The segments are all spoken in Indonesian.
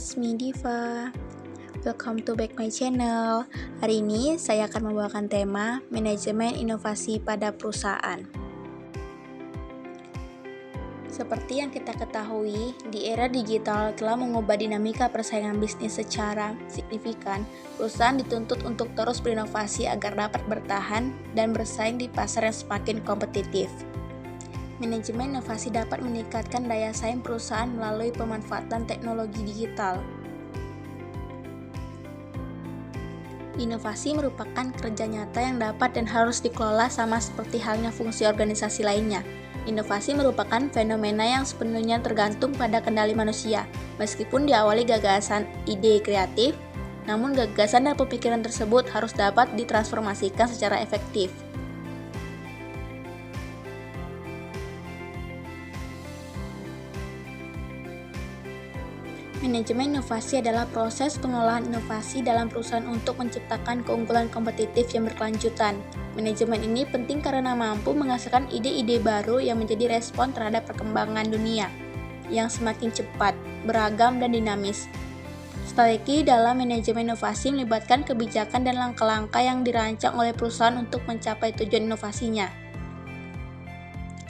it's me Diva. Welcome to back my channel. Hari ini saya akan membawakan tema manajemen inovasi pada perusahaan. Seperti yang kita ketahui, di era digital telah mengubah dinamika persaingan bisnis secara signifikan. Perusahaan dituntut untuk terus berinovasi agar dapat bertahan dan bersaing di pasar yang semakin kompetitif. Manajemen inovasi dapat meningkatkan daya saing perusahaan melalui pemanfaatan teknologi digital. Inovasi merupakan kerja nyata yang dapat dan harus dikelola sama seperti halnya fungsi organisasi lainnya. Inovasi merupakan fenomena yang sepenuhnya tergantung pada kendali manusia. Meskipun diawali gagasan ide kreatif, namun gagasan dan pemikiran tersebut harus dapat ditransformasikan secara efektif. Manajemen inovasi adalah proses pengolahan inovasi dalam perusahaan untuk menciptakan keunggulan kompetitif yang berkelanjutan. Manajemen ini penting karena mampu menghasilkan ide-ide baru yang menjadi respon terhadap perkembangan dunia yang semakin cepat, beragam, dan dinamis. Strategi dalam manajemen inovasi melibatkan kebijakan dan langkah-langkah yang dirancang oleh perusahaan untuk mencapai tujuan inovasinya.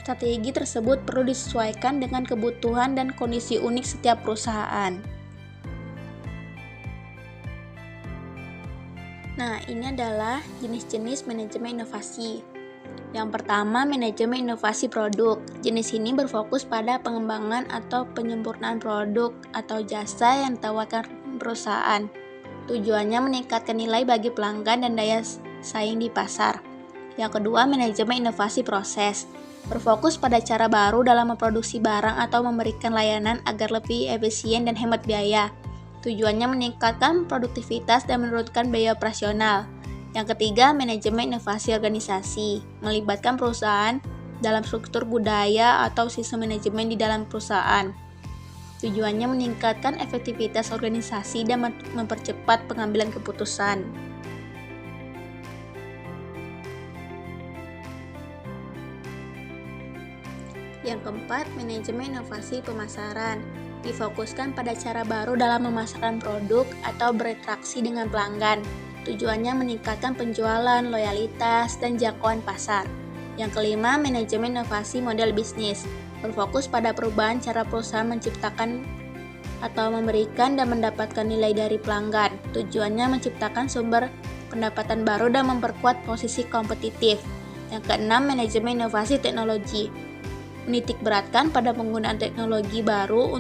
Strategi tersebut perlu disesuaikan dengan kebutuhan dan kondisi unik setiap perusahaan. Nah, ini adalah jenis-jenis manajemen inovasi. Yang pertama, manajemen inovasi produk. Jenis ini berfokus pada pengembangan atau penyempurnaan produk atau jasa yang ditawarkan perusahaan. Tujuannya meningkatkan nilai bagi pelanggan dan daya saing di pasar. Yang kedua, manajemen inovasi proses. Berfokus pada cara baru dalam memproduksi barang atau memberikan layanan agar lebih efisien dan hemat biaya. Tujuannya meningkatkan produktivitas dan menurunkan biaya operasional. Yang ketiga, manajemen inovasi organisasi. Melibatkan perusahaan dalam struktur budaya atau sistem manajemen di dalam perusahaan. Tujuannya meningkatkan efektivitas organisasi dan mempercepat pengambilan keputusan. Yang keempat, manajemen inovasi pemasaran. Difokuskan pada cara baru dalam memasarkan produk atau berinteraksi dengan pelanggan. Tujuannya meningkatkan penjualan, loyalitas, dan jangkauan pasar. Yang kelima, manajemen inovasi model bisnis. Berfokus pada perubahan cara perusahaan menciptakan atau memberikan dan mendapatkan nilai dari pelanggan. Tujuannya menciptakan sumber pendapatan baru dan memperkuat posisi kompetitif. Yang keenam, manajemen inovasi teknologi. Menitik beratkan pada penggunaan teknologi baru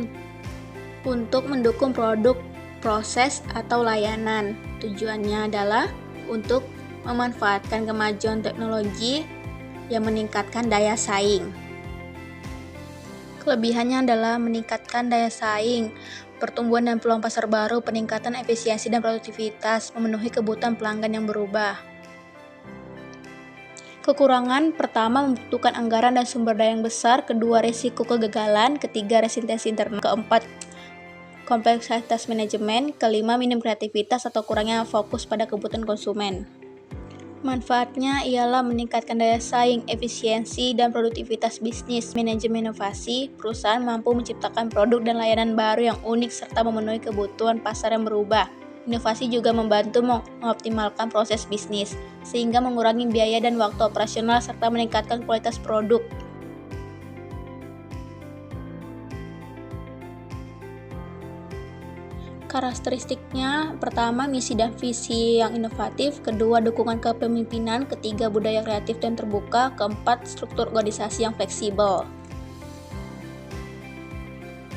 untuk mendukung produk, proses, atau layanan. Tujuannya adalah untuk memanfaatkan kemajuan teknologi yang meningkatkan daya saing. Kelebihannya adalah meningkatkan daya saing, pertumbuhan dan peluang pasar baru, peningkatan efisiensi dan produktivitas, memenuhi kebutuhan pelanggan yang berubah. Kekurangan pertama membutuhkan anggaran dan sumber daya yang besar, kedua risiko kegagalan, ketiga resistensi internal, keempat kompleksitas manajemen, kelima minim kreativitas atau kurangnya fokus pada kebutuhan konsumen. Manfaatnya ialah meningkatkan daya saing, efisiensi, dan produktivitas bisnis. Manajemen inovasi, perusahaan mampu menciptakan produk dan layanan baru yang unik serta memenuhi kebutuhan pasar yang berubah. Inovasi juga membantu mengoptimalkan proses bisnis, sehingga mengurangi biaya dan waktu operasional serta meningkatkan kualitas produk. Karakteristiknya, pertama, misi dan visi yang inovatif, kedua, dukungan kepemimpinan, ketiga, budaya kreatif dan terbuka, keempat, struktur organisasi yang fleksibel.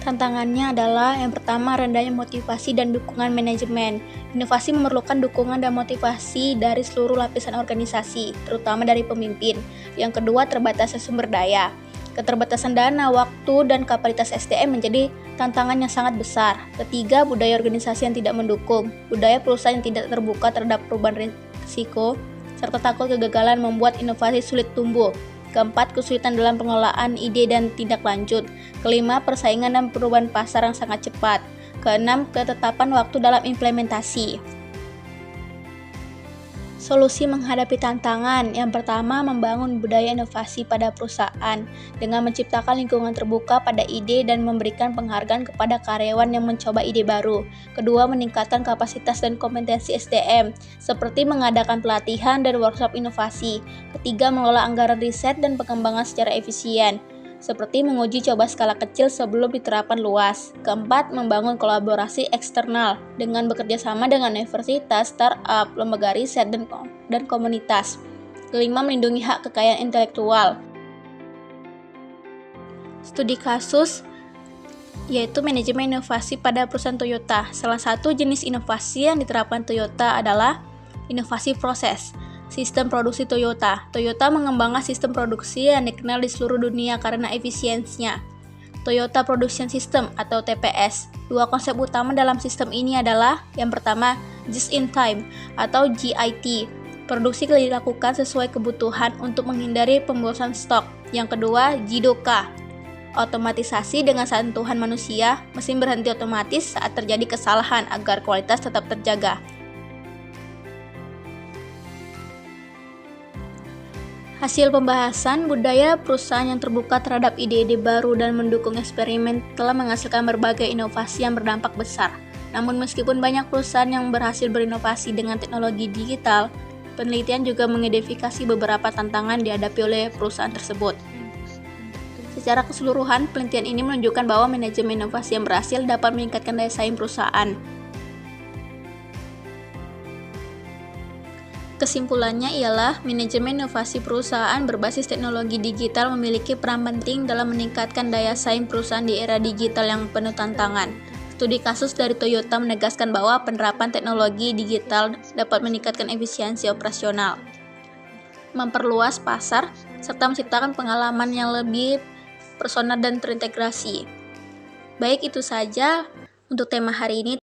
Tantangannya adalah yang pertama, rendahnya motivasi dan dukungan manajemen. Inovasi memerlukan dukungan dan motivasi dari seluruh lapisan organisasi, terutama dari pemimpin. Yang kedua, terbatasnya sumber daya. Keterbatasan dana, waktu, dan kapasitas SDM menjadi tantangan yang sangat besar. Ketiga, budaya organisasi yang tidak mendukung. Budaya perusahaan yang tidak terbuka terhadap perubahan risiko, serta takut kegagalan membuat inovasi sulit tumbuh. Keempat, kesulitan dalam pengelolaan ide dan tindak lanjut. Kelima, persaingan dan perubahan pasar yang sangat cepat. Keenam, ketetapan waktu dalam implementasi. Solusi menghadapi tantangan. Yang pertama, membangun budaya inovasi pada perusahaan dengan menciptakan lingkungan terbuka pada ide dan memberikan penghargaan kepada karyawan yang mencoba ide baru. Kedua, meningkatkan kapasitas dan kompetensi SDM, seperti mengadakan pelatihan dan workshop inovasi. Ketiga, mengelola anggaran riset dan pengembangan secara efisien, seperti menguji coba skala kecil sebelum diterapkan luas. Keempat, membangun kolaborasi eksternal dengan bekerja sama dengan universitas, startup, lembaga riset, dan komunitas. Kelima, melindungi hak kekayaan intelektual. Studi kasus yaitu manajemen inovasi pada perusahaan Toyota. Salah satu jenis inovasi yang diterapkan Toyota adalah inovasi proses. Sistem produksi Toyota. Toyota mengembangkan sistem produksi yang dikenal di seluruh dunia karena efisiensinya. Toyota Production System atau TPS. Dua konsep utama dalam sistem ini adalah yang pertama, Just in Time atau JIT. Produksi dilakukan sesuai kebutuhan untuk menghindari pemborosan stok. Yang kedua, JIDOKA. Otomatisasi dengan sentuhan manusia, mesin berhenti otomatis saat terjadi kesalahan agar kualitas tetap terjaga. Hasil pembahasan, budaya perusahaan yang terbuka terhadap ide-ide baru dan mendukung eksperimen telah menghasilkan berbagai inovasi yang berdampak besar. Namun meskipun banyak perusahaan yang berhasil berinovasi dengan teknologi digital, penelitian juga mengidentifikasi beberapa tantangan dihadapi oleh perusahaan tersebut. Secara keseluruhan, penelitian ini menunjukkan bahwa manajemen inovasi yang berhasil dapat meningkatkan daya saing perusahaan. Kesimpulannya ialah manajemen inovasi perusahaan berbasis teknologi digital memiliki peran penting dalam meningkatkan daya saing perusahaan di era digital yang penuh tantangan. Studi kasus dari Toyota menegaskan bahwa penerapan teknologi digital dapat meningkatkan efisiensi operasional, memperluas pasar, serta menciptakan pengalaman yang lebih personal dan terintegrasi. Baik, itu saja untuk tema hari ini.